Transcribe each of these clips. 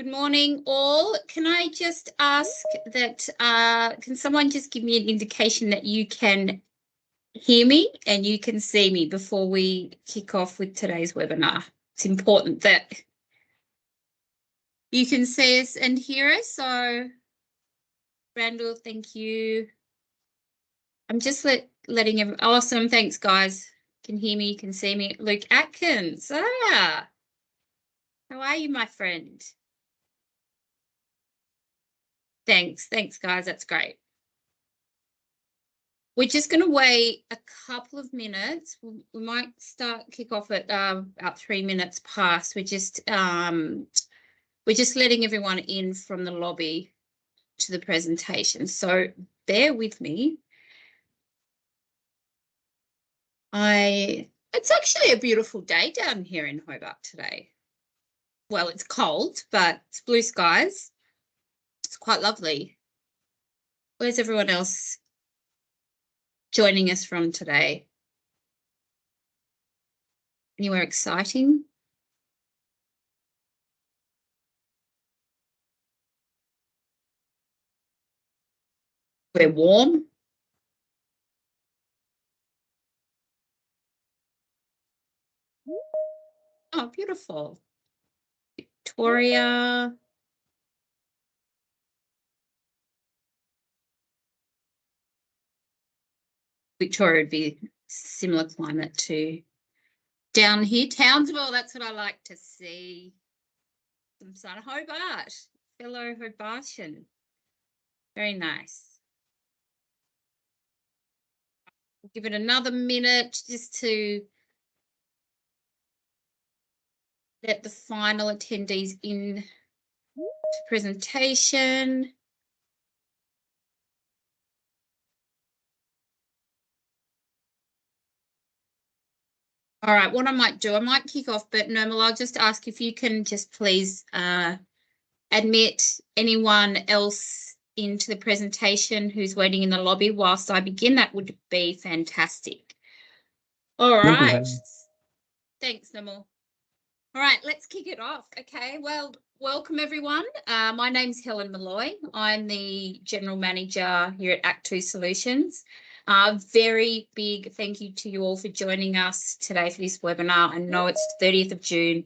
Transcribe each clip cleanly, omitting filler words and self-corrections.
Good morning, all. Can I just ask that, can someone just give me an indication that you can hear me and you can see me before we kick off with today's webinar? It's important that you can see us and hear us. So, Randall, thank you. I'm just letting everyone, awesome, thanks guys. Can hear me, you can see me. Luke Atkins, how are you, my friend? Thanks guys, that's great. We're just going to wait a couple of minutes. We might kick off at about 3 minutes past. We're just letting everyone in from the lobby to the presentation. So bear with me. It's actually a beautiful day down here in Hobart today. Well, it's cold, but it's blue skies. It's quite lovely. Where's everyone else joining us from today? Anywhere exciting? We're warm. Oh, beautiful. Victoria. Victoria would be similar climate to down here. Townsville, that's what I like to see. Some sun. Hobart, fellow Hobartian. Very nice. We'll give it another minute just to let the final attendees in to presentation. All right, what I might do, I might kick off, but Nirmal, I'll just ask if you can just please admit anyone else into the presentation who's waiting in the lobby whilst I begin. That would be fantastic. All right. Thanks, Nirmal. All right, let's kick it off. Okay, well, welcome everyone. My name's Helen Molloy. I'm the General Manager here at Act2 Solutions. Very big thank you to you all for joining us today for this webinar. I know it's 30th of June.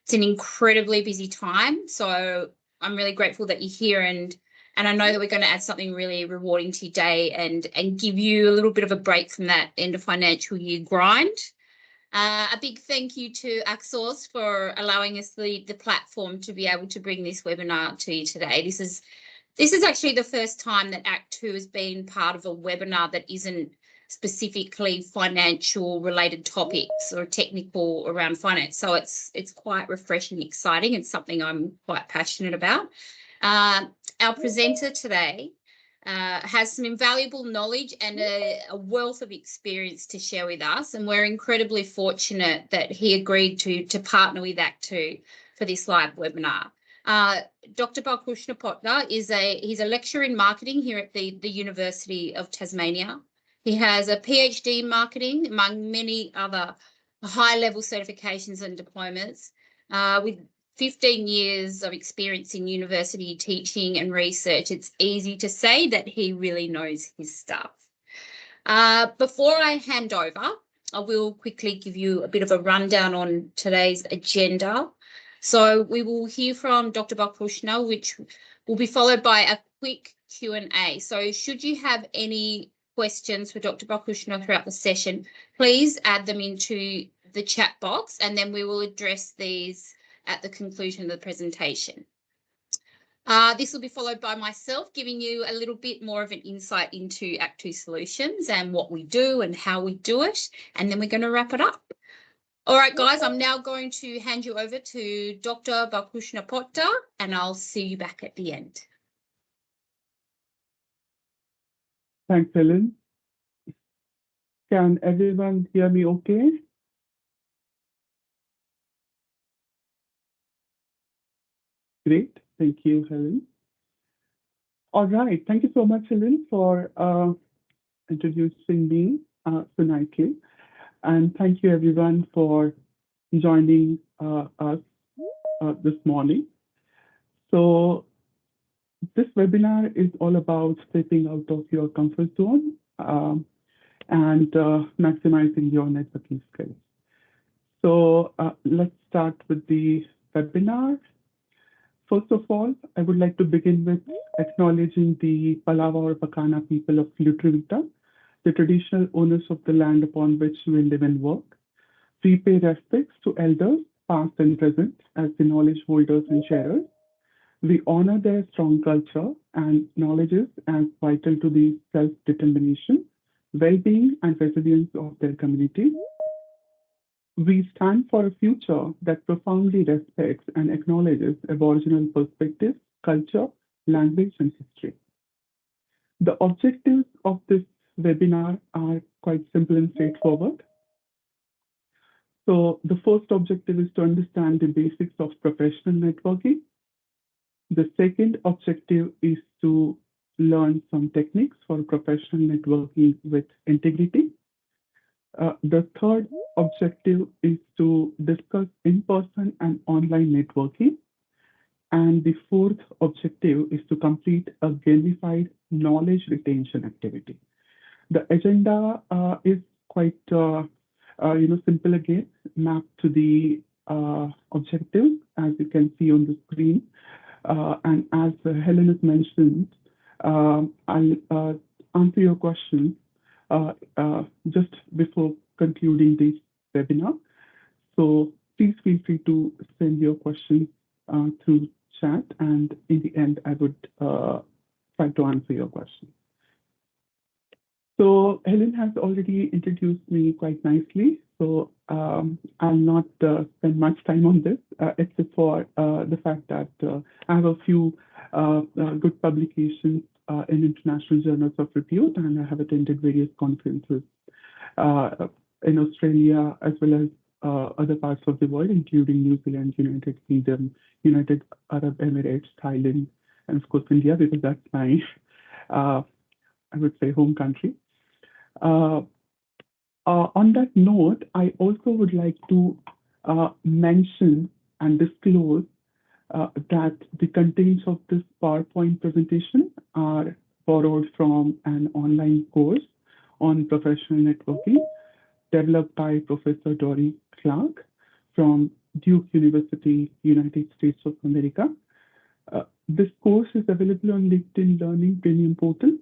It's an incredibly busy time, so I'm really grateful that you're here, and I know that we're going to add something really rewarding to your day and give you a little bit of a break from that end of financial year grind. A big thank you to Act2 for allowing us the platform to be able to bring this webinar to you today. This is actually the first time that Act2 has been part of a webinar that isn't specifically financial related topics or technical around finance. So it's quite refreshing, exciting. It's something I'm quite passionate about. Our presenter today has some invaluable knowledge and a wealth of experience to share with us, and we're incredibly fortunate that he agreed to partner with Act2 for this live webinar. Dr. Balkrushna Potdar he's a lecturer in marketing here at the University of Tasmania. He has a PhD in marketing, among many other high-level certifications and diplomas, with 15 years of experience in university teaching and research. It's easy to say that he really knows his stuff. Before I hand over, I will quickly give you a bit of a rundown on today's agenda. So we will hear from Dr. Balkrushna, which will be followed by a quick Q&A. So should you have any questions for Dr. Balkrushna throughout the session, please add them into the chat box, and then we will address these at the conclusion of the presentation. This will be followed by myself giving you a little bit more of an insight into Act2 Solutions and what we do and how we do it, and then we're going to wrap it up. All right, guys, I'm now going to hand you over to Dr. Balkrushna Potdar, and I'll see you back at the end. Thanks, Helen. Can everyone hear me okay? Great. Thank you, Helen. All right. Thank you so much, Helen, for introducing me so nicely. And thank you, everyone, for joining us this morning. So this webinar is all about stepping out of your comfort zone and maximizing your networking skills. So let's start with the webinar. First of all, I would like to begin with acknowledging the Palawa or Pakana people of Lutrivita, the traditional owners of the land upon which we live and work. We pay respects to elders, past and present, as the knowledge holders and sharers. We honor their strong culture and knowledges as vital to the self-determination, well-being, and resilience of their community. We stand for a future that profoundly respects and acknowledges Aboriginal perspectives, culture, language, and history. The objectives of this webinar are quite simple and straightforward. So the first objective is to understand the basics of professional networking. The second objective is to learn some techniques for professional networking with integrity. The third objective is to discuss in-person and online networking. And the fourth objective is to complete a gamified knowledge retention activity. The agenda is quite simple again, mapped to the objectives, as you can see on the screen. And as Helen has mentioned, I'll answer your questions just before concluding this webinar. So please feel free to send your questions through chat, and in the end, I would try to answer your questions. So Helen has already introduced me quite nicely, so I'll not spend much time on this, except for the fact that I have a few good publications in international journals of repute, and I have attended various conferences in Australia as well as other parts of the world, including New Zealand, United Kingdom, United Arab Emirates, Thailand, and of course India, because that's my, I would say, home country. On that note, I also would like to mention and disclose that the contents of this PowerPoint presentation are borrowed from an online course on professional networking developed by Professor Dory Clark from Duke University, United States of America. This course is available on LinkedIn Learning Premium portal.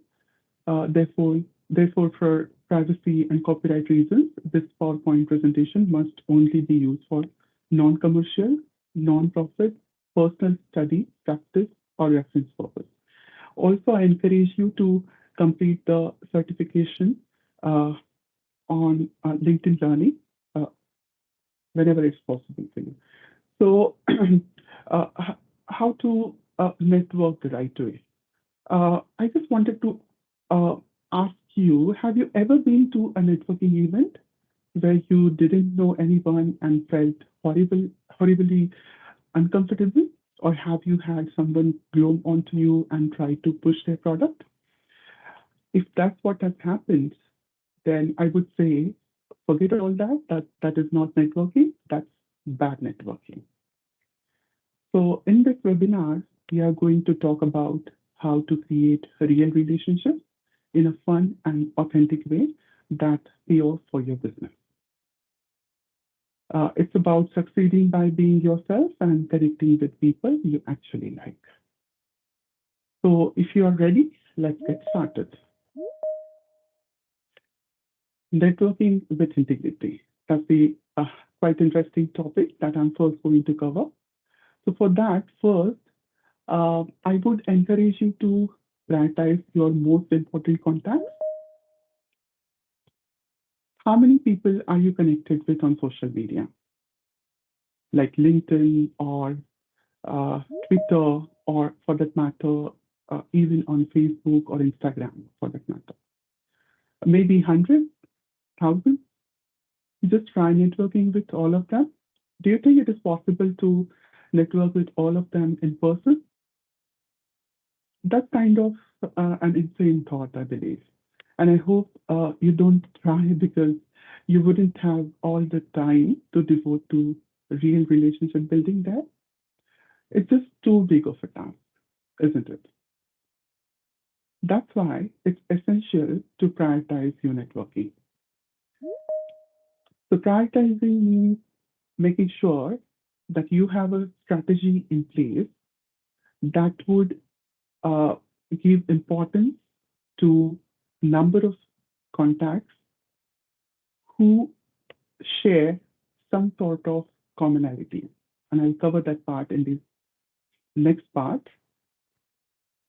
Therefore, for privacy and copyright reasons, this PowerPoint presentation must only be used for non-commercial, non-profit, personal study, practice, or reference purpose. Also, I encourage you to complete the certification on LinkedIn Learning whenever it's possible for you. So, how to network the right way? I just wanted to ask you, have you ever been to a networking event where you didn't know anyone and felt horribly uncomfortable? Or have you had someone glom onto you and try to push their product? If that's what has happened, then I would say, forget all that. That is not networking, that's bad networking. So in this webinar, we are going to talk about how to create real relationships in a fun and authentic way that pay off for your business. It's about succeeding by being yourself and connecting with people you actually like. So if you are ready, let's get started. Networking with integrity. That's the quite interesting topic that I'm first going to cover. So for that, first, I would encourage you to prioritize your most important contacts. How many people are you connected with on social media? Like LinkedIn or Twitter, or for that matter, even on Facebook or Instagram, for that matter. Maybe hundreds, thousands. Just try networking with all of them. Do you think it is possible to network with all of them in person? That's kind of an insane thought, I believe. And I hope you don't try, because you wouldn't have all the time to devote to real relationship building there. It's just too big of a task, isn't it? That's why it's essential to prioritize your networking. So prioritizing means making sure that you have a strategy in place that would uh, give importance to number of contacts who share some sort of commonality. And I'll cover that part in the next part.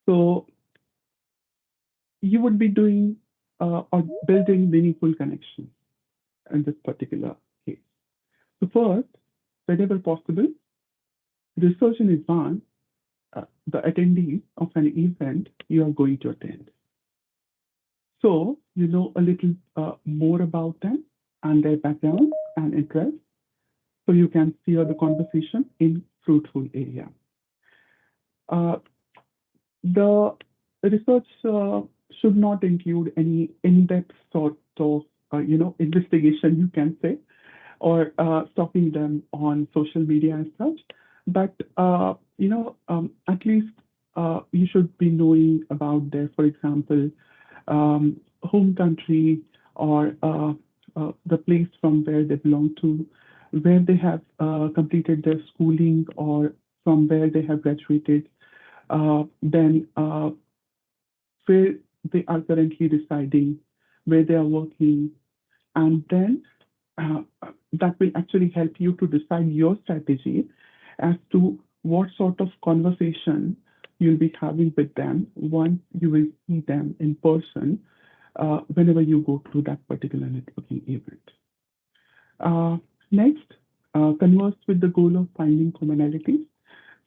So you would be doing or building meaningful connections in this particular case. So first, whenever possible, research in advance the attendees of an event you are going to attend. So you know a little more about them and their background and interests, so you can steer the conversation in fruitful area. Uh, the research should not include any in-depth sort of investigation, you can say, or stalking them on social media and such. But at least you should be knowing about their, for example, home country or the place from where they belong to, where they have completed their schooling or from where they have graduated, then where they are currently residing, where they are working, and then uh, that will actually help you to decide your strategy as to what sort of conversation you'll be having with them once you will see them in person whenever you go to that particular networking event. Uh, Next, converse with the goal of finding commonalities.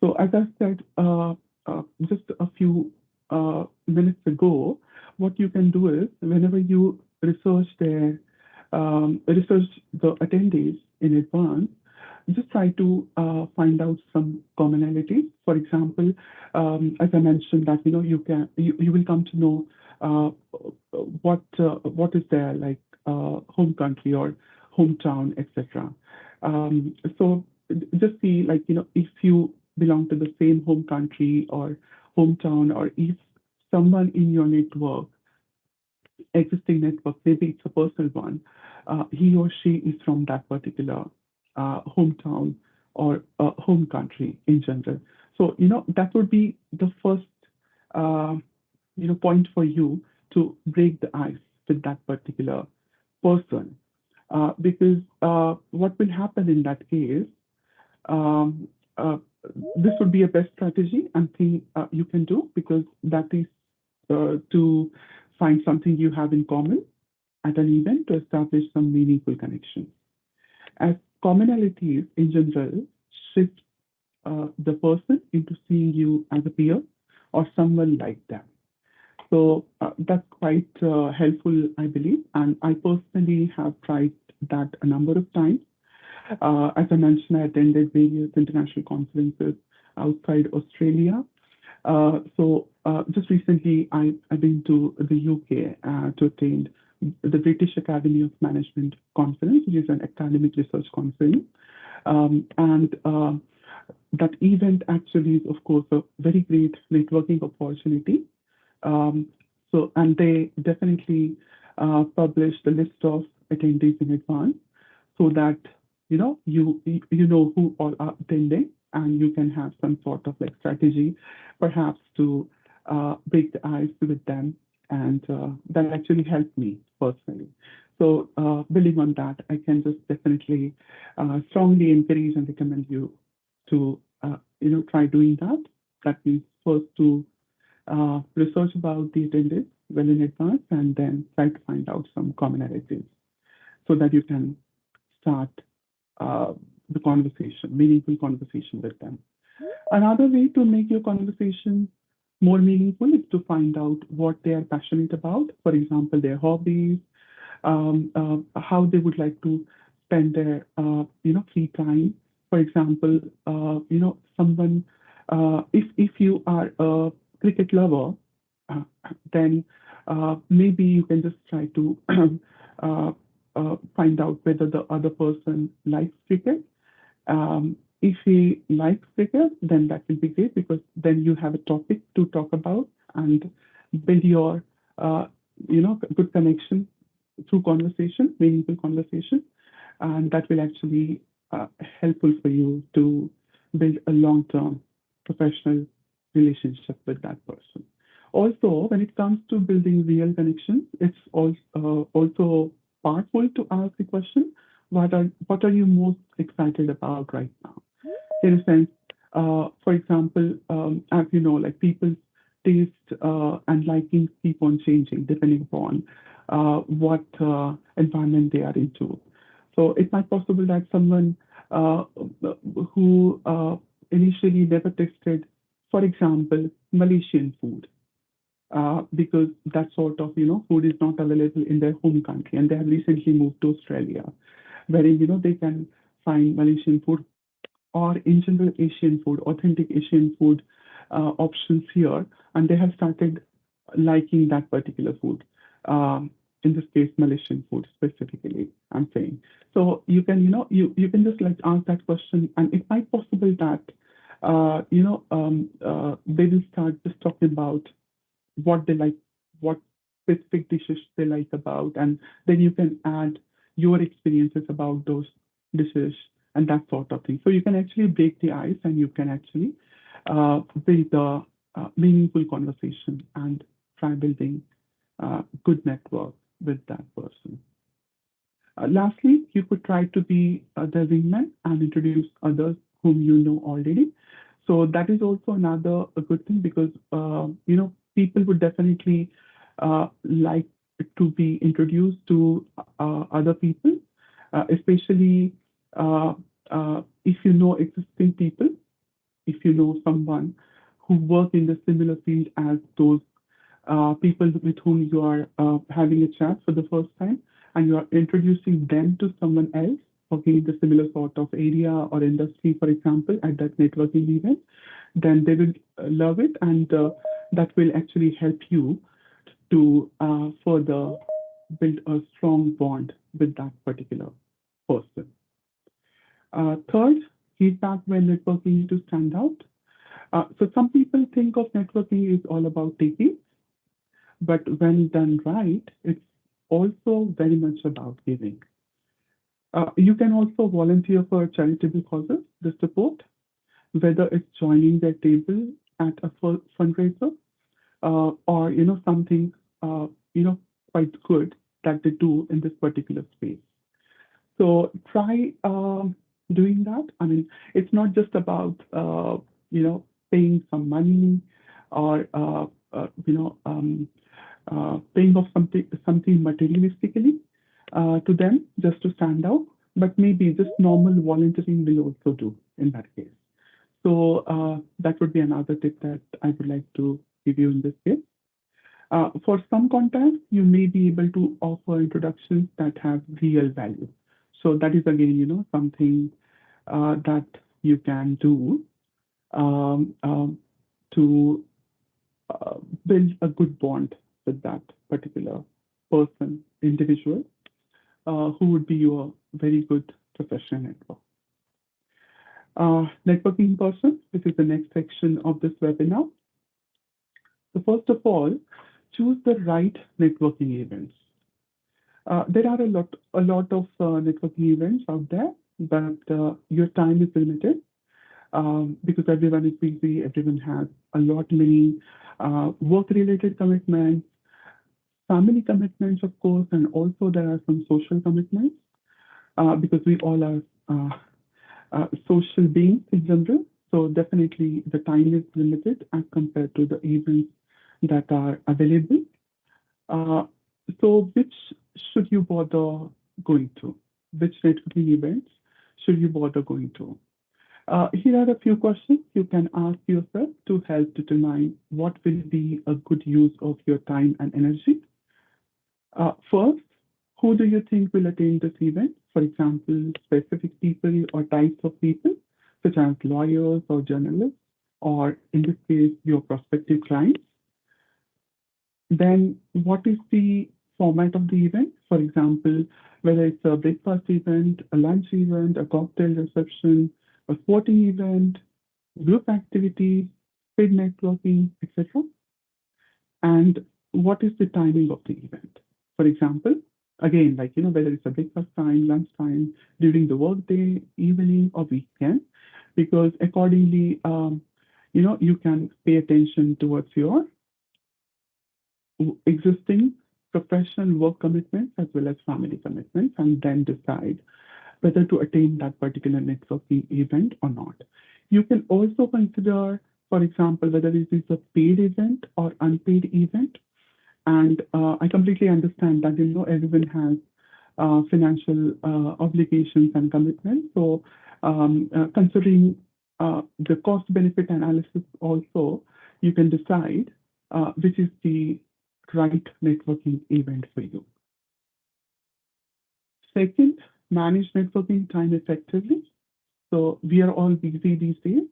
So as I said just a few minutes ago, what you can do is whenever you research the attendees in advance, just try to find out some commonalities. For example, as I mentioned that you will come to know what is their like home country or hometown, etc. So just see like if you belong to the same home country or hometown, or if someone in your network, existing network, maybe it's a personal one, he or she is from that particular hometown or home country in general. So, that would be the first, point for you to break the ice with that particular person. Because what will happen in that case, um, uh, this would be a best strategy and thing you can do, because that is to find something you have in common at an event to establish some meaningful connections. As commonalities in general shift the person into seeing you as a peer or someone like them. So that's quite helpful, I believe. And I personally have tried that a number of times. As I mentioned, I attended various international conferences outside Australia. Just recently, I've been to the UK to attend the British Academy of Management conference, which is an academic research conference. And that event actually is, of course, a very great networking opportunity. And they definitely publish the list of attendees in advance, so that you know who all are attending, and you can have some sort of like strategy, perhaps to break the ice with them, and that actually helped me personally. So building on that, I can just definitely strongly encourage and recommend you to try doing that. That means first to research about the attendees well in advance, and then try to find out some commonalities so that you can start uh, the conversation, meaningful conversation with them. Another way to make your conversation more meaningful is to find out what they are passionate about. For example, their hobbies, how they would like to spend their free time. For example, someone if you are a cricket lover, uh, then maybe you can just try to find out whether the other person likes cricket. If he likes cricket, then that will be great because then you have a topic to talk about and build your, good connection through conversation, meaningful conversation, and that will actually helpful for you to build a long-term professional relationship with that person. Also, when it comes to building real connections, it's also powerful to ask the question, what are you most excited about right now? In a sense, for example, as you know, like people's taste and likings keep on changing depending upon what environment they are into. So it might possible that someone who initially never tasted, for example, Malaysian food, because that sort of food is not available in their home country, and they have recently moved to Australia, wherein they can find Malaysian food or in general Asian food, authentic Asian food options here, and they have started liking that particular food. In this case, Malaysian food specifically, I'm saying. So you can, you can just like ask that question, and it might possible that, they will start just talking about what they like, what specific dishes they like about, and then you can add your experiences about those dishes and that sort of thing. So you can actually break the ice and you can actually build a meaningful conversation and try building good network with that person. Lastly, you could try to be the wingman and introduce others whom you know already. So that is also another a good thing because people would definitely like to be introduced to other people, especially if you know existing people, if you know someone who work in the similar field as those people with whom you are having a chat for the first time, and you are introducing them to someone else working in the similar sort of area or industry, for example, at that networking event, then they will love it, and that will actually help you to further build a strong bond with that particular person. Third, feedback when networking to stand out. So some people think of networking is all about taking, but when done right, it's also very much about giving. You can also volunteer for charitable causes, the support, whether it's joining their table at a fundraiser or something quite good that they do in this particular space. So try doing that. I mean, it's not just about paying some money or paying off something materialistically to them just to stand out, but maybe just normal volunteering will also do in that case. So that would be another tip that I would like to give you in this case. For some contacts, you may be able to offer introductions that have real value. So that is again, something that you can do to build a good bond with that particular person, individual, who would be your very good professional network. Networking person, which is the next section of this webinar. So first of all, choose the right networking events. There are a lot of networking events out there, but your time is limited because everyone is busy. Everyone has many work-related commitments, family commitments, of course, and also there are some social commitments because we all are social beings in general. So definitely the time is limited as compared to the events that are available. So which should you bother going to? Which networking events should you bother going to? Here are a few questions you can ask yourself to help determine what will be a good use of your time and energy. First, who do you think will attend this event? For example, specific people or types of people, such as lawyers or journalists, or in this case, your prospective clients. Then what is the format of the event? For example, whether it's a breakfast event, a lunch event, a cocktail reception, a sporting event, group activity, paid networking, etc. And what is the timing of the event? For example, again, like, whether it's a breakfast time, lunch time, during the workday, evening, or weekend, because accordingly, you can pay attention towards your existing professional work commitments as well as family commitments, and then decide whether to attend that particular networking event or not. You can also consider, for example, whether it is a paid event or unpaid event. And I completely understand that, everyone has financial obligations and commitments. So considering the cost benefit analysis also, you can decide which is the right networking event for you. Second, manage networking time effectively. So we are all busy these days,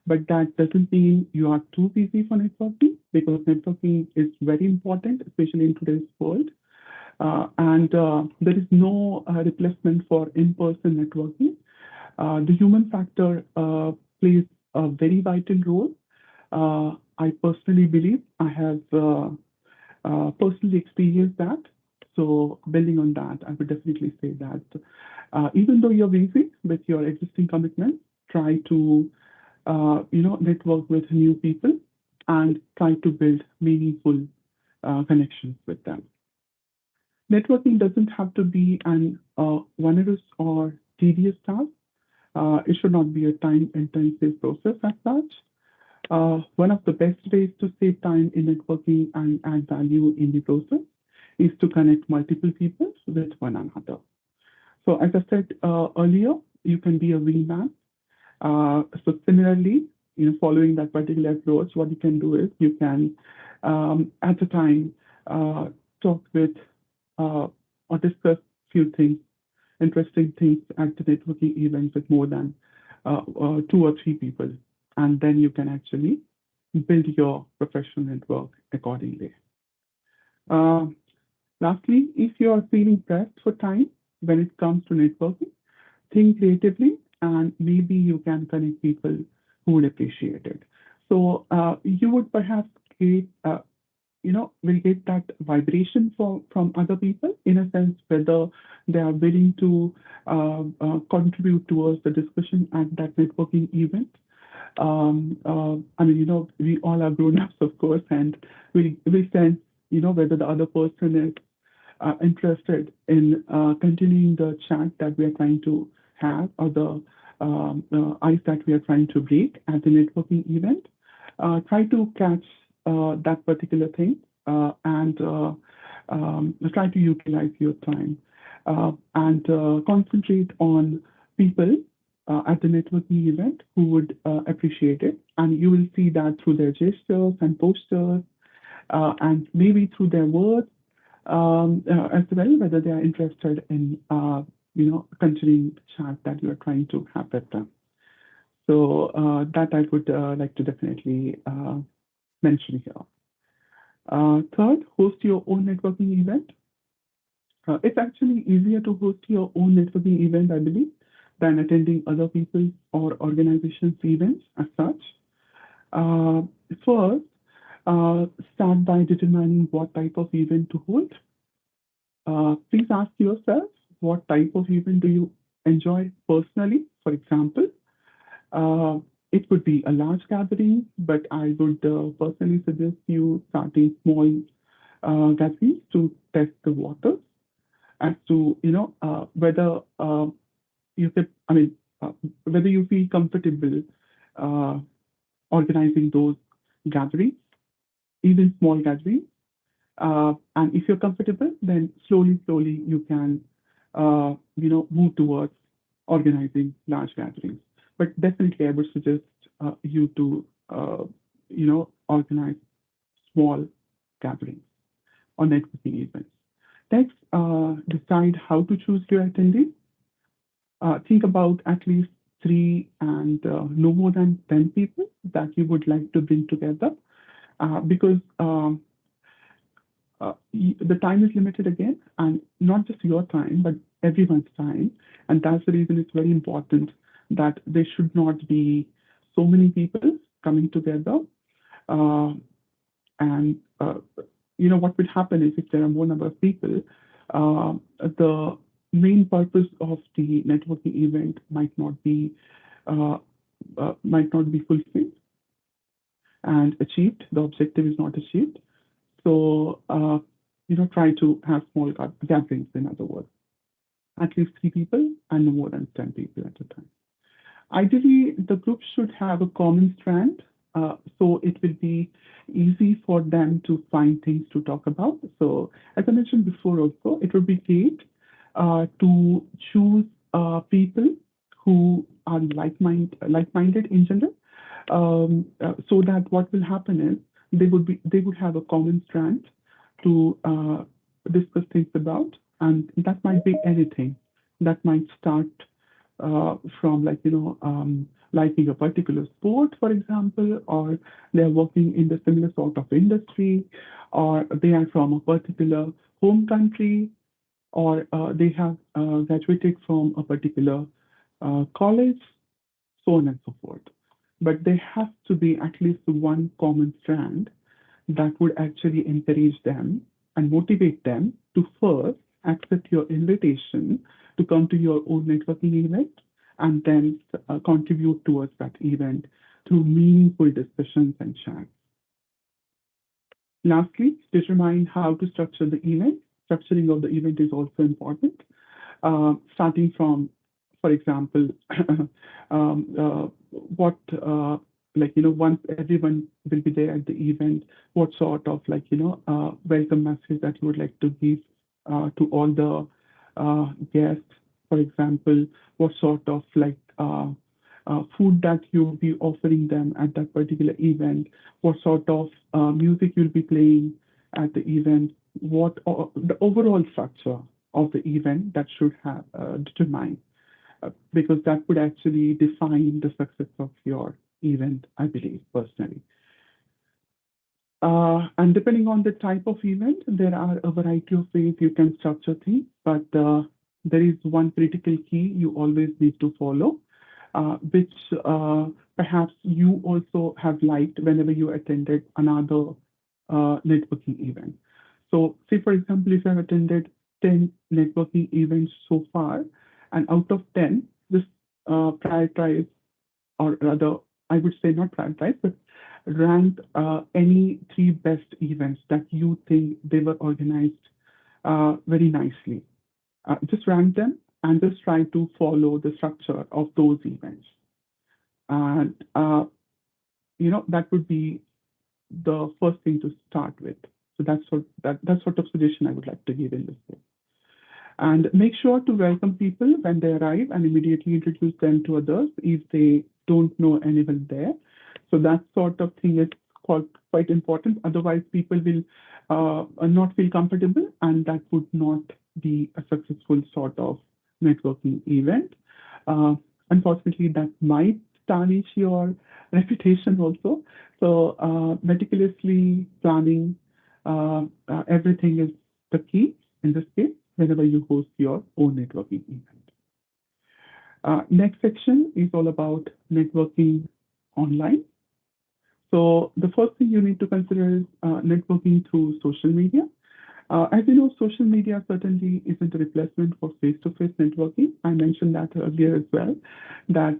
but that doesn't mean you are too busy for networking, because networking is very important, especially in today's world. And there is no replacement for in-person networking. The human factor plays a very vital role. I personally believe I have personally experienced that. So building on that, I would definitely say that even though you're busy with your existing commitments, try to network with new people and try to build meaningful connections with them. Networking doesn't have to be an onerous or tedious task. It should not be a time-intensive process as such. One of the best ways to save time in networking and add value in the process is to connect multiple people with one another. So as I said earlier, you can be a wingman. So similarly, following that particular approach, what you can do is you can, at the time, talk with or discuss few things, interesting things at the networking event with more than 2 or 3 people, and then you can actually build your professional network accordingly. Lastly, if you are feeling pressed for time when it comes to networking, think creatively, and maybe you can connect people who would appreciate it. So you would perhaps get, will get that vibration from other people, in a sense, whether they are willing to contribute towards the discussion at that networking event. I mean, we all are grown-ups, of course, and we sense, whether the other person is interested in continuing the chat that we are trying to have, or the ice that we are trying to break at the networking event. Try to catch that particular thing and try to utilize your time and concentrate on people at the networking event who would appreciate it. And you will see that through their gestures and postures and maybe through their words as well, whether they are interested in continuing the chat that you are trying to have with them. So that I would like to definitely mention here. Third, host your own networking event. It's actually easier to host your own networking event, I believe, than attending other people's or organizations' events as such. First, start by determining what type of event to hold. Please ask yourself, what type of event do you enjoy personally? For example, it could be a large gathering, but I would personally suggest you starting small gatherings to test the waters as to whether you could, whether you feel comfortable organizing those gatherings, even small gatherings. And if you're comfortable, then slowly you can, move towards organizing large gatherings. But definitely, I would suggest you to, organize small gatherings or networking events. Next, decide how to choose your attendees. Think about at least 3 and no more than 10 people that you would like to bring together, because the time is limited again, and not just your time, but everyone's time. And that's the reason it's very important that there should not be so many people coming together. And what would happen is if there are more number of people, the main purpose of the networking event might not be fulfilled and achieved. The objective is not achieved. So try to have small gatherings. In other words, at least 3 people and no more than 10 people at a time. Ideally, the group should have a common strand, so it will be easy for them to find things to talk about. So, as I mentioned before also, it would be great to choose people who are like-minded in general, so that what will happen is they would have a common strand to discuss things about, and that might be anything. That might start from liking a particular sport, for example, or they're working in the similar sort of industry, or they are from a particular home country, or they have graduated from a particular college, so on and so forth. But there has to be at least one common strand that would actually encourage them and motivate them to first accept your invitation to come to your own networking event and then contribute towards that event through meaningful discussions and chats. Lastly, determine how to structure the event. Structuring of the event is also important. Starting from, for example, once everyone will be there at the event, what sort of welcome message that you would like to give to all the guests. For example, what sort of food that you'll be offering them at that particular event, what sort of music you'll be playing at the event, what the overall structure of the event that should have determined, because that would actually define the success of your event, I believe, personally. And depending on the type of event, there are a variety of ways you can structure things, but there is one critical key you always need to follow, which perhaps you also have liked whenever you attended another networking event. So say, for example, if you have attended 10 networking events so far, and out of 10, just prioritize, or rather, I would say not prioritize, but rank any 3 best events that you think they were organized very nicely. Just rank them and just try to follow the structure of those events. And, that would be the first thing to start with. So that's sort of suggestion I would like to give in this way. And make sure to welcome people when they arrive and immediately introduce them to others if they don't know anyone there. So that sort of thing is quite important. Otherwise, people will not feel comfortable, and that would not be a successful sort of networking event. Unfortunately, that might tarnish your reputation also. So meticulously planning everything is the key in this case whenever you host your own networking event. Next section is all about networking online. So the first thing you need to consider is networking through social media. As you know, social media certainly isn't a replacement for face-to-face networking. I mentioned that earlier as well, that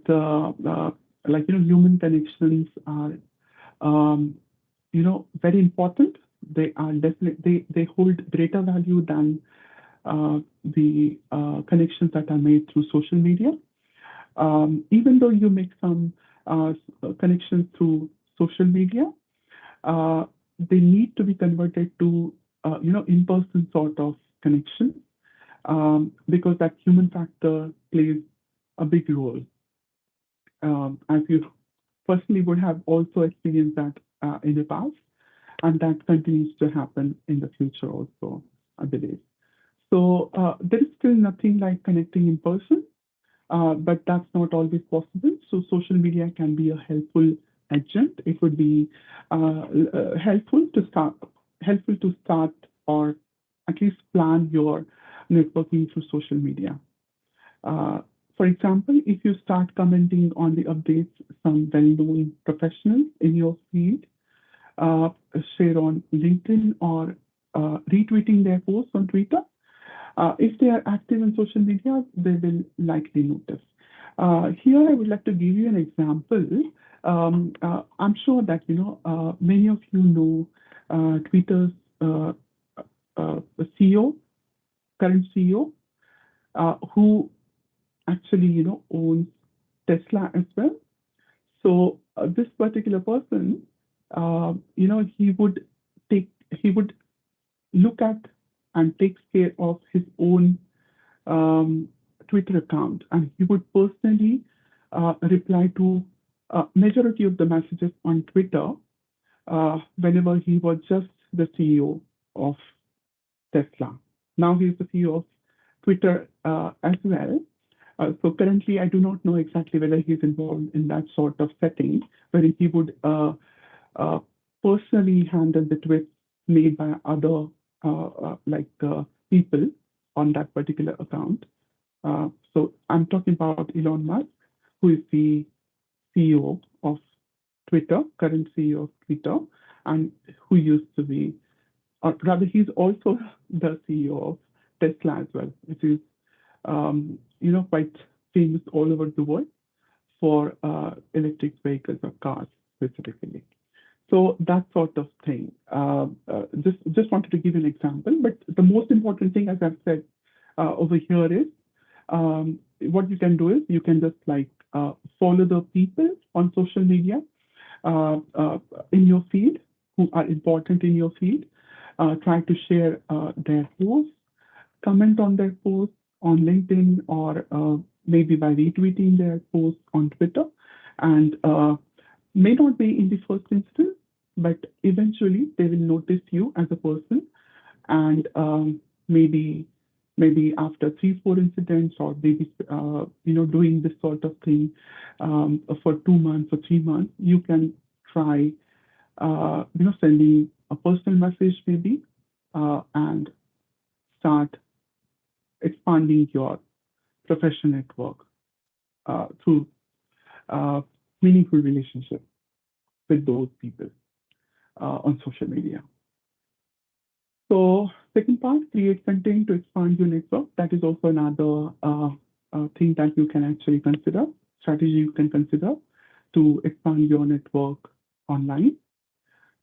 human connections are very important. They are definitely they hold greater value than the connections that are made through social media. Even though you make some connections through social media, they need to be converted to in-person sort of connection, because that human factor plays a big role. As you personally would have also experienced that in the past, and that continues to happen in the future also, I believe. So there is still nothing like connecting in person, but that's not always possible. So social media can be a helpful adjunct. It would be helpful to start or at least plan your networking through social media. For For example, if you start commenting on the updates some well-known professionals in your field, share on LinkedIn or retweeting their posts on Twitter, if they are active in social media, they will likely notice. Here, I would like to give you an example. I'm sure that many of you know Twitter's CEO, current CEO, who actually owns Tesla as well. So this particular person, he would look at and takes care of his own Twitter account, and he would personally reply to majority of the messages on Twitter whenever he was just the CEO of Tesla. Now he is the CEO of Twitter as well. So currently, I do not know exactly whether he's involved in that sort of setting, where he would personally handle the tweets made by other people on that particular account. So I'm talking about Elon Musk, who is the CEO of Twitter, current CEO of Twitter, and who used to be, or rather, he's also the CEO of Tesla as well, which is quite famous all over the world for electric vehicles or cars specifically. So that sort of thing. Just wanted to give you an example, but the most important thing, as I've said over here, is what you can do is you can just follow the people on social media in your field who are important in your field. Try to share their posts, comment on their posts on LinkedIn, or maybe by retweeting their posts on Twitter, and may not be in the first instance, but eventually they will notice you as a person, and maybe after 3-4 incidents, or maybe doing this sort of thing for 2 months or 3 months, you can try sending a personal message maybe, and start expanding your professional network through meaningful relationship with those people on social media. So second part, create content to expand your network. That is also another thing that you can actually consider, strategy you can consider to expand your network online.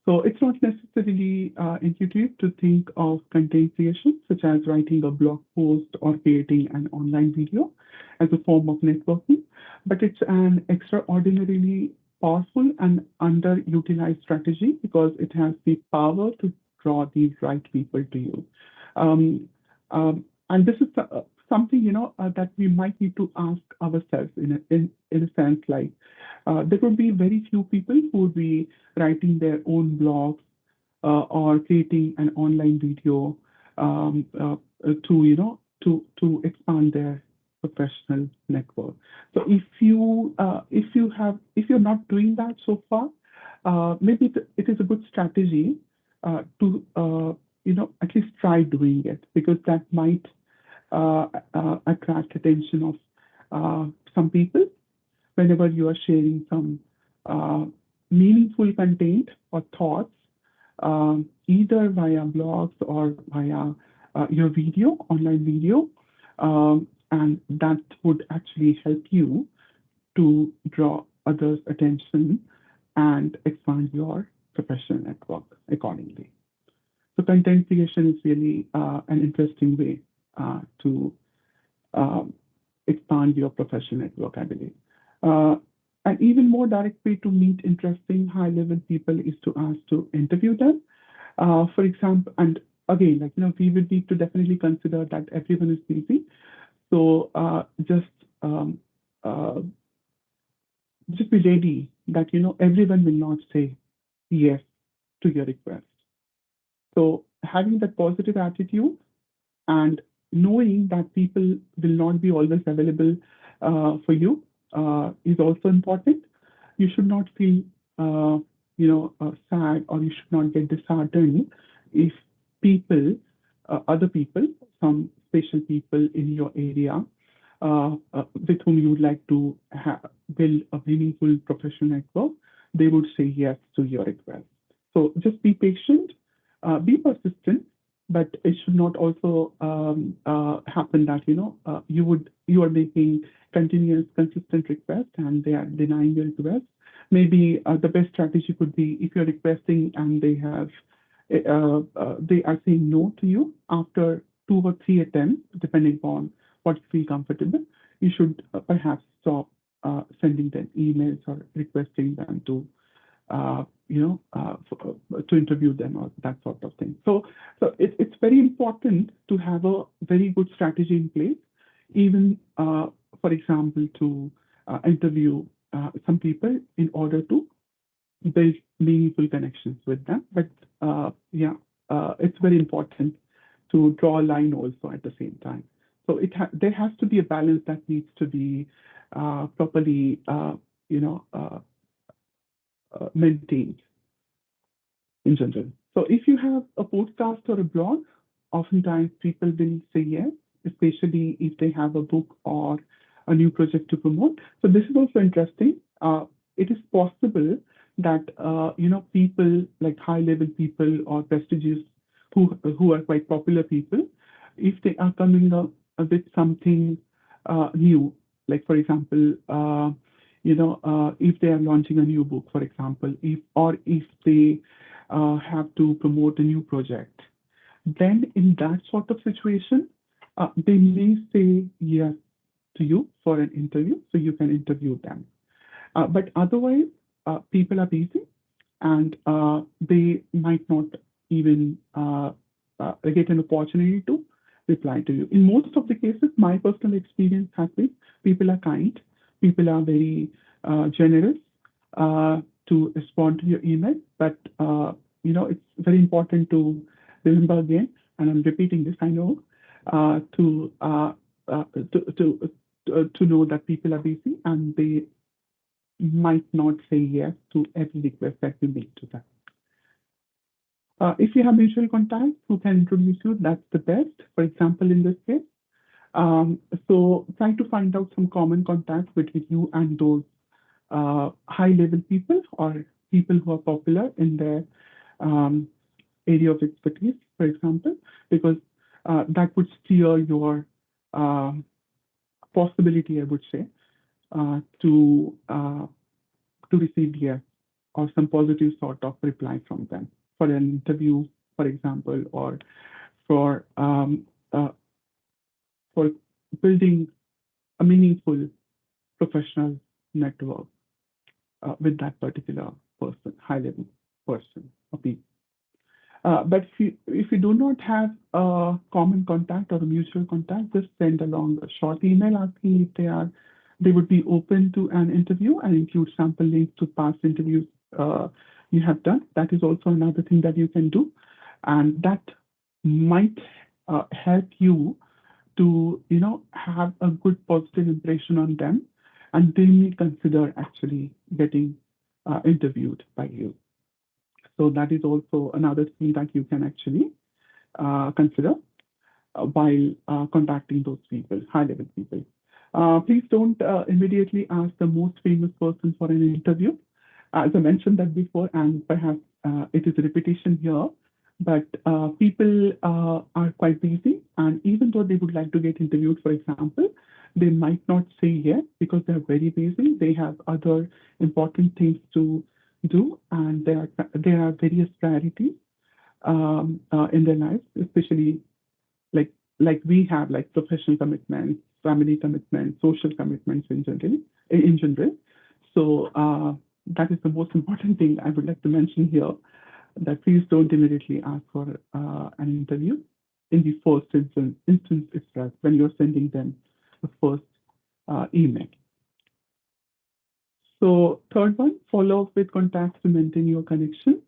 So it's not necessarily intuitive to think of content creation, such as writing a blog post or creating an online video as a form of networking, but it's an extraordinarily powerful and underutilized strategy because it has the power to draw the right people to you. And this is something that we might need to ask ourselves in a sense, like there would be very few people who would be writing their own blogs or creating an online video to expand their professional network. So if you're not doing that so far, maybe it is a good strategy to at least try doing it, because that might attract attention of some people whenever you are sharing some meaningful content or thoughts, either via blogs or via your video, online video, and that would actually help you to draw others' attention and expand your professional network accordingly. So content creation is really an interesting way to expand your professional network, I believe. An even more direct way to meet interesting high-level people is to ask to interview them. For example, and again, we would need to definitely consider that everyone is busy. So just be ready that everyone will not say yes to your request. So having that positive attitude and knowing that people will not be always available for you is also important. You should not feel sad, or you should not get disheartened if people, other people, some special people in your area with whom you would like to build a meaningful professional network, they would say yes to your request. So just be patient, be persistent, but it should not also happen that you are making continuous, consistent requests and they are denying your request. Maybe the best strategy could be if you're requesting and they are saying no to you after 2 or 3 attempts, depending upon what you feel comfortable, you should perhaps stop sending them emails or requesting them to to interview them or that sort of thing. So it's very important to have a very good strategy in place, even for example, to interview some people in order to build meaningful connections with them. But it's very important to draw a line also at the same time. So there has to be a balance that needs to be properly, maintained in general. So if you have a podcast or a blog, oftentimes people will say yes, especially if they have a book or a new project to promote. So this is also interesting. It is possible that people like high-level people or prestigious who are quite popular people, if they are coming up with something new, like for example, if they are launching a new book, for example, if they have to promote a new project, then in that sort of situation, they may say yes to you for an interview, so you can interview them. But otherwise, people are busy and they might not even get an opportunity to reply to you. In most of the cases, my personal experience has been people are kind, people are very generous to respond to your email, but it's very important to remember again, and I'm repeating this, I know, to know that people are busy and they might not say yes to every request that you make to them. If you have mutual contacts who can introduce you, that's the best. For example, in this case, so try to find out some common contacts between you and those high-level people or people who are popular in their area of expertise, for example, because that would steer your possibility, I would say, to receive yes or some positive sort of reply from them for an interview, for example, or for building a meaningful professional network with that particular person, high-level person or people. But if you do not have a common contact or a mutual contact, just send along a short email asking if they would be open to an interview and include sample links to past interviews you have done. That is also another thing that you can do, and that might help you to have a good positive impression on them, and they may consider actually getting interviewed by you. So that is also another thing that you can actually consider while contacting those people, high-level people. Please don't immediately ask the most famous person for an interview. As I mentioned that before, and perhaps it is a repetition here, but people are quite busy, and even though they would like to get interviewed, for example, they might not say yes because they're very busy. They have other important things to do, and there are various priorities in their lives, especially like we have, like professional commitments, family commitments, social commitments in general. So that is the most important thing I would like to mention here, that please don't immediately ask for an interview in the first instance itself when you're sending them the first email. So third one, follow up with contacts to maintain your connection.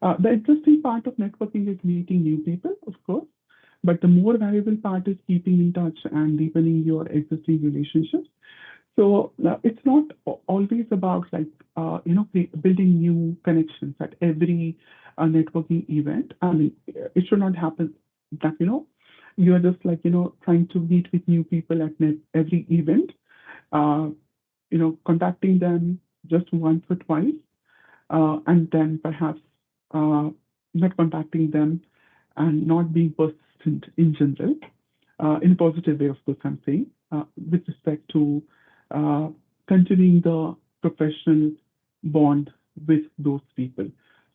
The interesting part of networking is meeting new people, of course, but the more valuable part is keeping in touch and deepening your existing relationships. So it's not always about building new connections at every networking event. I mean, it should not happen that you're just like, trying to meet with new people at every event, contacting them just once or twice, and then perhaps not contacting them and not being persistent in general, in a positive way, of course, I'm saying, with respect to continuing the professional bond with those people.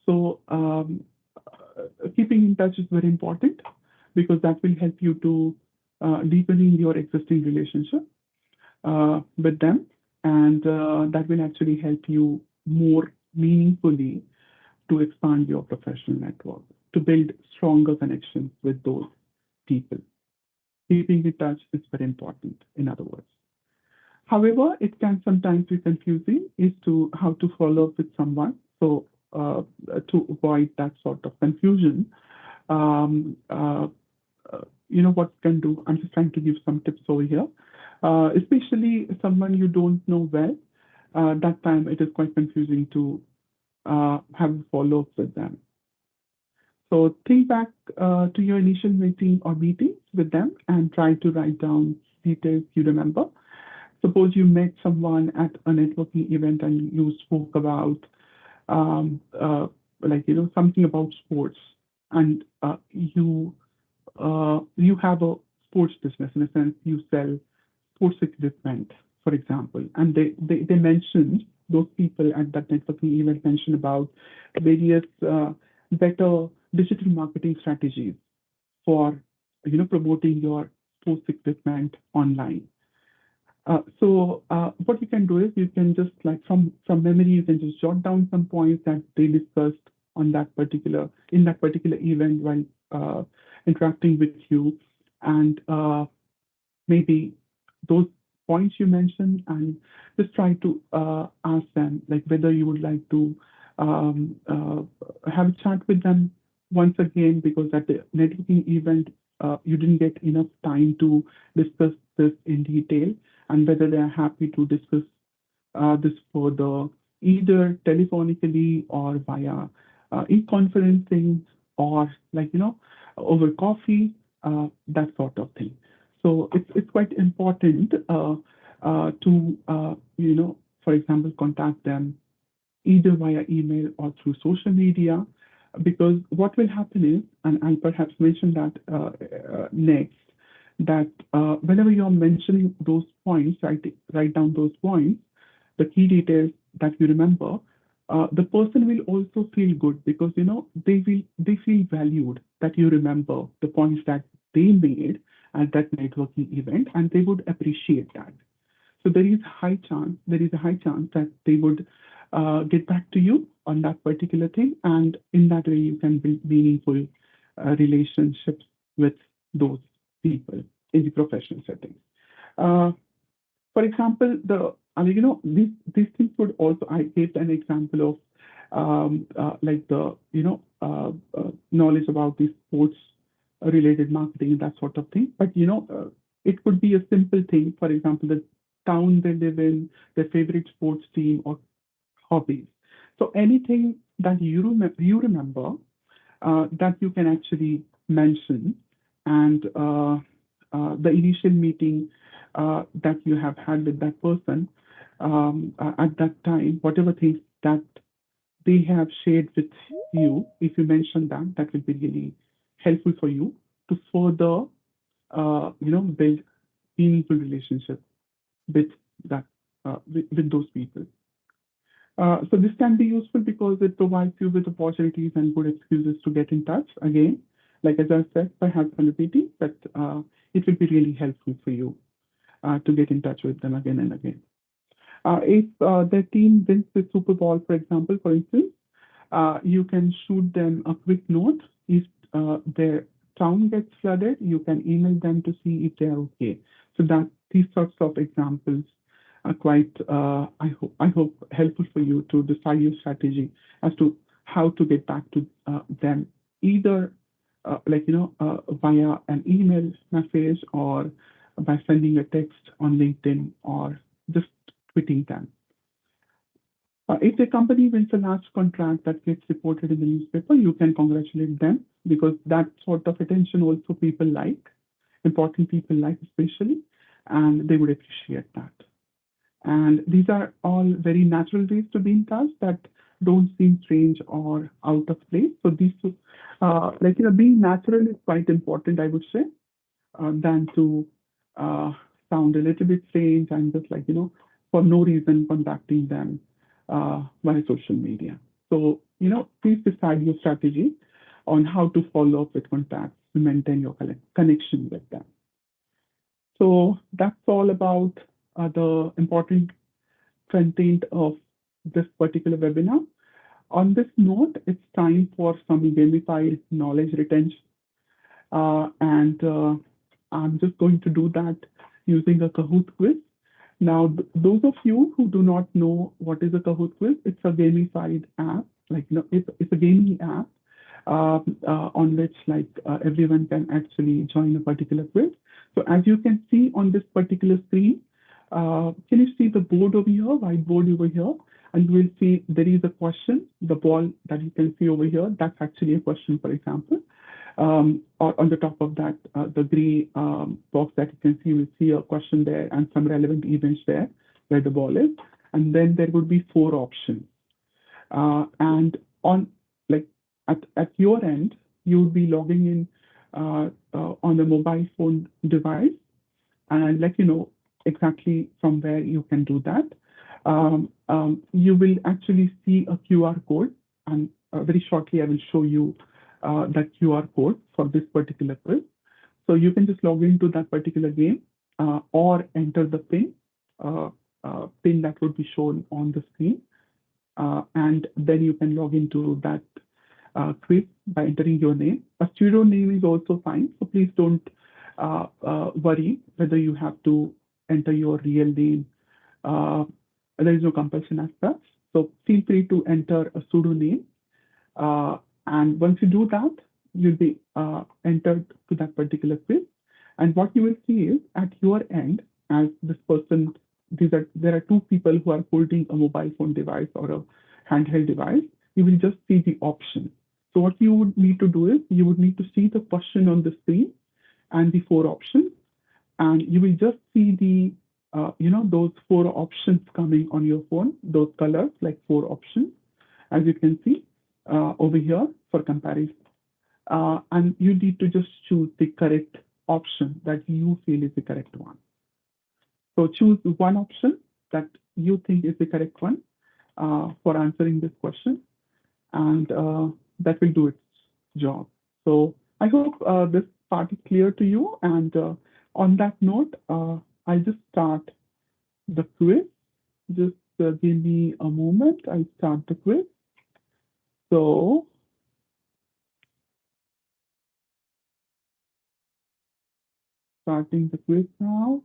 So keeping in touch is very important because that will help you to deepening your existing relationship with them, and that will actually help you more meaningfully to expand your professional network, to build stronger connections with those people. Keeping in touch is very important, in other words. However, it can sometimes be confusing as to how to follow up with someone. So to avoid that sort of confusion, um, uh, what you can do. I'm just trying to give some tips over here, especially someone you don't know well. That time it is quite confusing to have a follow-up with them. So think back to your initial meeting or meetings with them and try to write down details you remember. Suppose you met someone at a networking event and you spoke about um, uh, something about sports, and you have a sports business, in a sense you sell sports equipment, for example, and they mentioned, those people at that networking event mentioned about various better digital marketing strategies for promoting your sports equipment online. So what you can do is you can just like from memory you can just jot down some points that they discussed on that particular event while interacting with you, and maybe those points you mentioned, and just try to ask them like whether you would like to have a chat with them once again, because at the networking event you didn't get enough time to discuss this in detail, and whether they are happy to discuss this further, either telephonically or via e-conferencing, or over coffee, that sort of thing. So it's quite important to for example, contact them either via email or through social media, because what will happen is, and I'll perhaps mention that next, that whenever you're mentioning those points, write down those points, the key details that you remember. The person will also feel good because they feel valued that you remember the points that they made at that networking event, and they would appreciate that. So there is a high chance that they would get back to you on that particular thing, and in that way you can build meaningful relationships with those people in the professional setting. Uh, for example, these things would also, I gave an example of like the knowledge about the sports related marketing, that sort of thing. But it could be a simple thing. For example, the town they live in, their favorite sports team, or hobbies. So anything that you remember that you can actually mention, and the initial meeting that you have had with that person at that time, whatever things that they have shared with you, if you mention that, that will be really helpful for you to further, build meaningful relationship with that with those people. So this can be useful because it provides you with opportunities and good excuses to get in touch again. Like as I said, perhaps I'm repeating, but it will be really helpful for you to get in touch with them again and again. If their team wins the Super Bowl, for example, for instance, you can shoot them a quick note. If their town gets flooded, you can email them to see if they're okay. So that these sorts of examples are quite, I hope, helpful for you to decide your strategy as to how to get back to them, either via an email message, or by sending a text on LinkedIn, or just tweeting them. If the company wins a large contract that gets reported in the newspaper, you can congratulate them, because that sort of attention also people like. important people life especially, and they would appreciate that. And these are all very natural ways to be in touch that don't seem strange or out of place. So these two, being natural is quite important, I would say, than to uh, sound a little bit strange and just for no reason contacting them via social media. So, please decide your strategy on how to follow up with contacts to maintain your connection with them. So that's all about the important content of this particular webinar. On this note, it's time for some gamified knowledge retention. And I'm just going to do that using a Kahoot quiz. Now, those of you who do not know what is a Kahoot quiz, it's a gamified app. It's a gaming app on which everyone can actually join a particular quiz. So as you can see on this particular screen, can you see the board over here, whiteboard over here? And you will see there is a question, the ball that you can see over here, that's actually a question, for example. Or on the top of that, the gray box that you can see, you will see a question there and some relevant events there where the ball is. And then there would be 4 options. And on like at your end, you would be logging in on the mobile phone device, and I'll let you know exactly from where you can do that. You will actually see a QR code, and very shortly I will show you that QR code for this particular quiz. So you can just log into that particular game or enter the pin that would be shown on the screen. And then you can log into that quiz by entering your name. A pseudo name is also fine, so please don't worry whether you have to enter your real name. There is no compulsion as such, so feel free to enter a pseudo name. And once you do that, you'll be entered to that particular quiz. And what you will see is at your end, as this person, there are 2 people who are holding a mobile phone device or a handheld device. You will just see the option. So what you would need to do is you would need to see the question on the screen and the 4 options, and you will just see the those 4 options coming on your phone, those colors like 4 options, as you can see over here for comparison. And you need to just choose the correct option that you feel is the correct one. So choose one option that you think is the correct one for answering this question, and that will do its job. So I hope this part is clear to you. And on that note, I'll just start the quiz. Just give me a moment. I'll start the quiz. So starting the quiz now.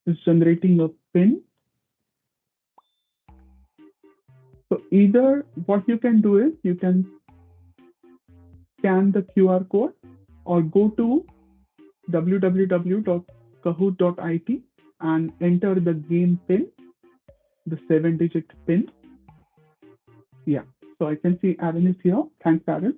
It's generating a pin. So either what you can do is you can scan the QR code or go to www.kahoot.it and enter the game pin, the 7-digit pin. Yeah, so I can see Aaron is here. Thanks, Aaron.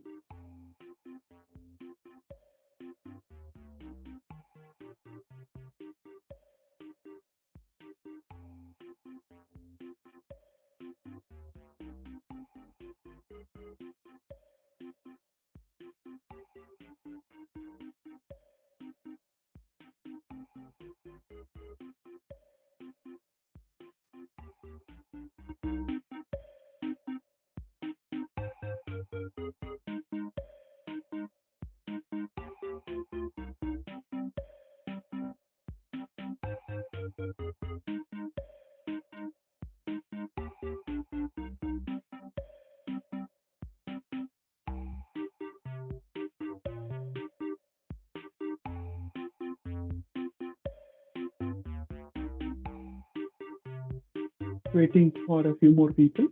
Waiting for a few more people.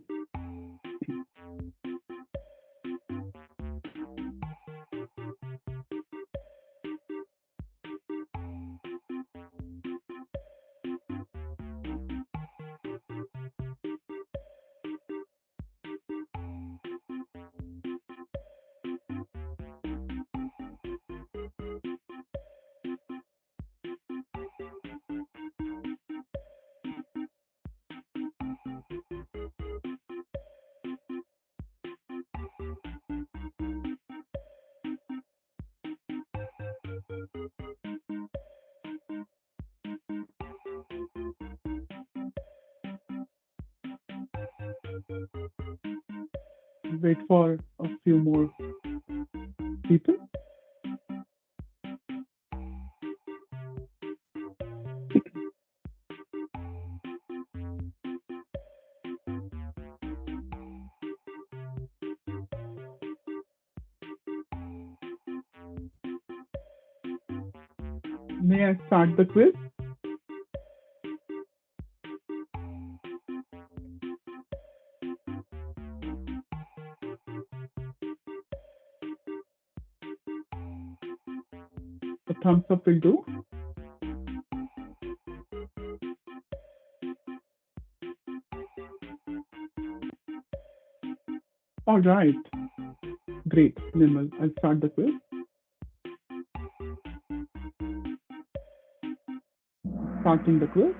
wait for a few more people. May I start the quiz? A thumbs up will do. All right. Great, Nirmal. I'll start the quiz. Starting the quiz.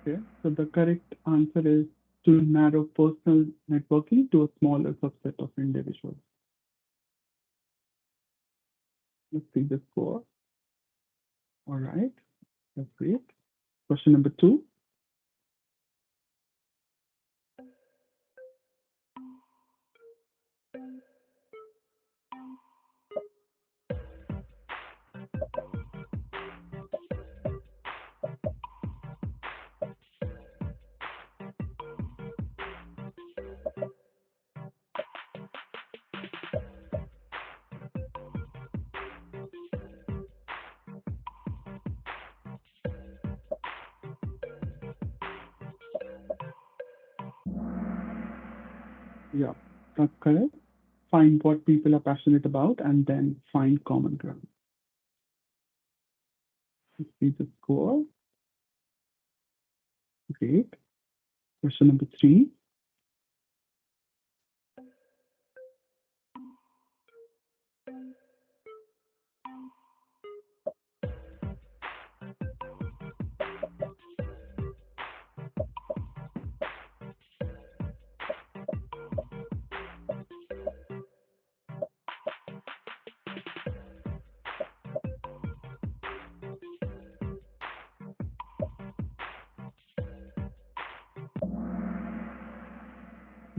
Okay, so the correct answer is to narrow personal networking to a smaller subset of individuals. Let's see the score. All right, that's great. Question number 2. Yeah, that's correct. Find what people are passionate about and then find common ground. Let's see the score. Great. Question number 3.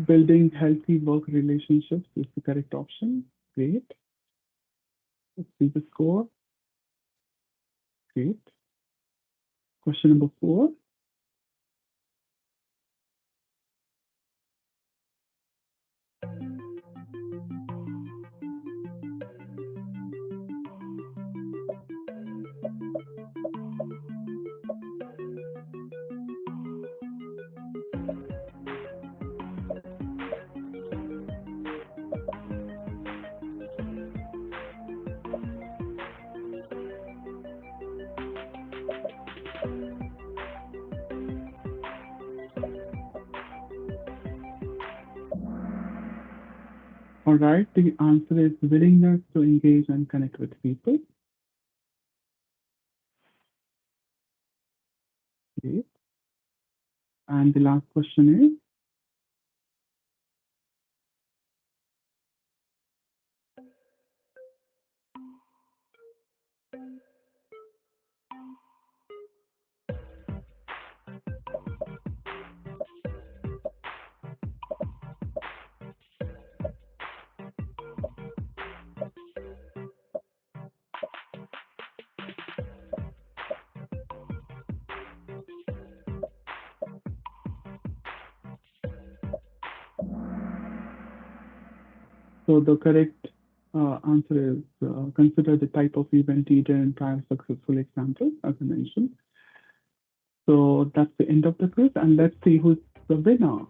Building healthy work relationships is the correct option. Great. Let's see the score. Great. Question number 4. All right, the answer is willingness to engage and connect with people. Okay. And the last question is, so the correct answer is consider the type of event data and prior successful examples, as I mentioned. So that's the end of the quiz, and let's see who's the winner.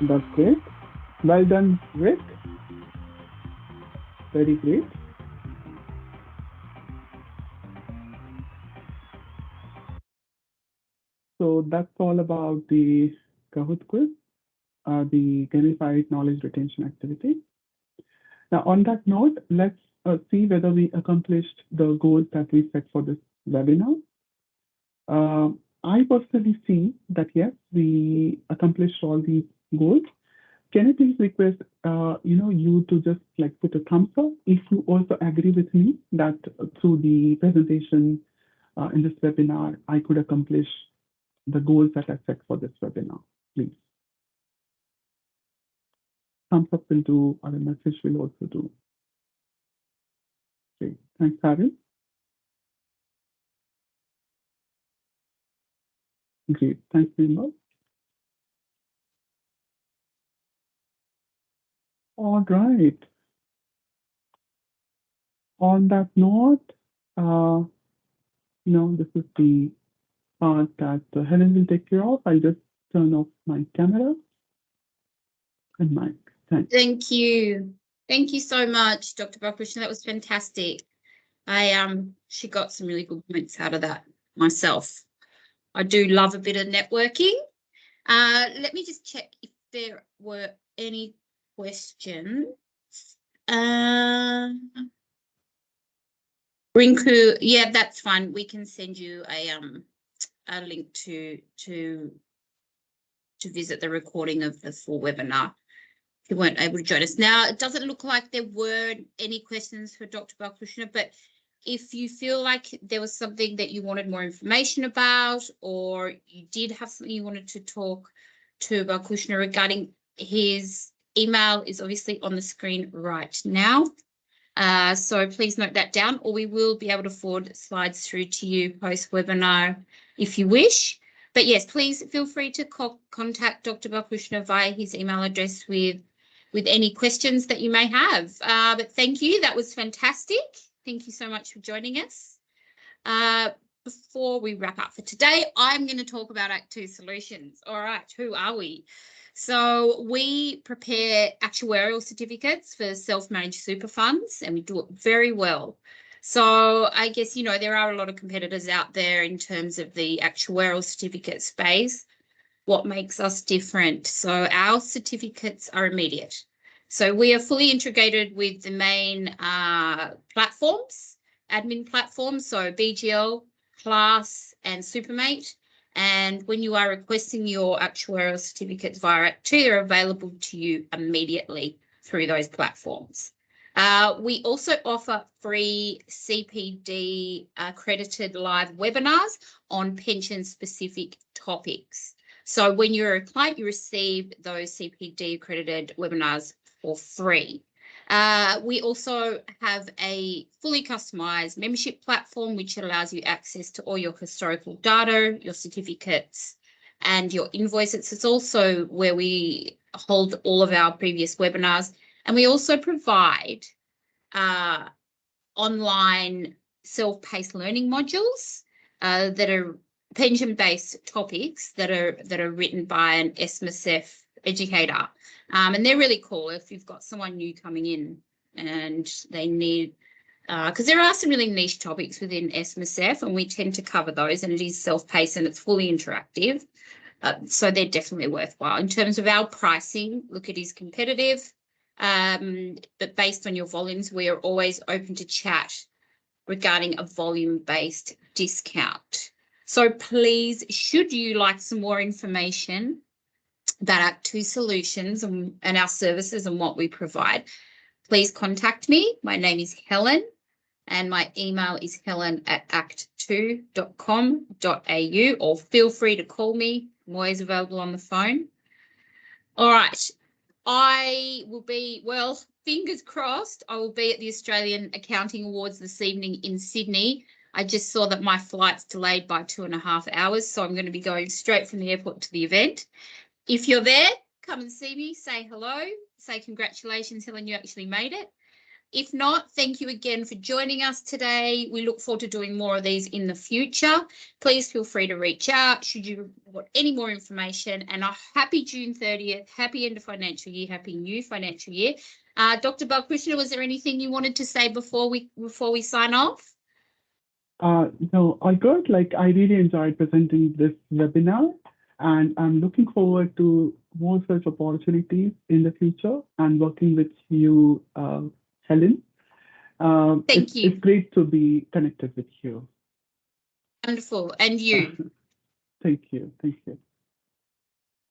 That's great. Well done, Rick. Very great. So that's all about the Kahoot quiz, the gamified knowledge retention activity. Now, on that note, let's see whether we accomplished the goals that we set for this webinar. I personally see that yes, we accomplished all these goals. Can I please request you to just like put a thumbs up if you also agree with me that through the presentation in this webinar, I could accomplish the goals that I set for this webinar, please. Thumbs up will do, or a message will also do. Okay, thanks, Harry. Great, thanks, Nirmal. All right. On that note, this is the part that Helen will take care of. I'll just turn off my camera and mic. Thanks. Thank you. Thank you so much, Dr. Balkrushna. That was fantastic. She got some really good points out of that myself. I do love a bit of networking. Let me just check if there were any questions. Rinku, yeah, that's fine. We can send you a link to visit the recording of the full webinar if you weren't able to join us. Now, it doesn't look like there were any questions for Dr. Balkrushna, but if you feel like there was something that you wanted more information about, or you did have something you wanted to talk to Balkrushna regarding, his email is obviously on the screen right now. So please note that down, or we will be able to forward slides through to you post-webinar if you wish. But yes, please feel free to contact Dr. Balkrushna via his email address with any questions that you may have. But thank you. That was fantastic. Thank you so much for joining us. Before we wrap up for today, I'm going to talk about Act2 Solutions. All right, who are we? So we prepare actuarial certificates for self-managed super funds, and we do it very well. So I guess, there are a lot of competitors out there in terms of the actuarial certificate space. What makes us different? So our certificates are immediate. So we are fully integrated with the main platforms, admin platforms, so BGL, Class, and Supermate. And when you are requesting your actuarial certificates via Act2, they're available to you immediately through those platforms. We also offer free CPD accredited live webinars on pension-specific topics. So when you're a client, you receive those CPD accredited webinars for free. We also have a fully customized membership platform, which allows you access to all your historical data, your certificates, and your invoices. It's also where we hold all of our previous webinars. And we also provide online self-paced learning modules that are pension-based topics that are written by an SMSF educator. And they're really cool if you've got someone new coming in and they need, because there are some really niche topics within SMSF, and we tend to cover those, and it is self-paced and it's fully interactive. So they're definitely worthwhile. In terms of our pricing, look, it is competitive, but based on your volumes, we are always open to chat regarding a volume-based discount. So please, should you like some more information about Act2 Solutions and our services and what we provide, please contact me. My name is Helen, and my email is helen@act2.com.au, or feel free to call me. I'm always available on the phone. All right. I will be, well, fingers crossed, I will be at the Australian Accounting Awards this evening in Sydney. I just saw that my flight's delayed by 2.5 hours, so I'm going to be going straight from the airport to the event. If you're there, come and see me, say hello, say congratulations, Helen, you actually made it. If not, thank you again for joining us today. We look forward to doing more of these in the future. Please feel free to reach out should you want any more information. And a happy June 30th, happy end of financial year, happy new financial year. Dr. Balkrushna, was there anything you wanted to say before we sign off? No, all good. Like, I really enjoyed presenting this webinar, and I'm looking forward to more such opportunities in the future and working with you, Helen. Thank you. It's great to be connected with you. Wonderful. And you. Thank you. Thank you.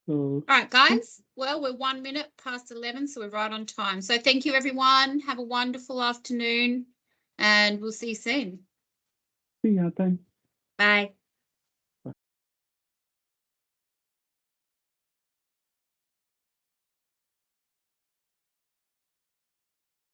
So, all right, guys. Well, we're 1 minute past 11, so we're right on time. So thank you, everyone. Have a wonderful afternoon, and we'll see you soon. see ya. Thanks. Bye.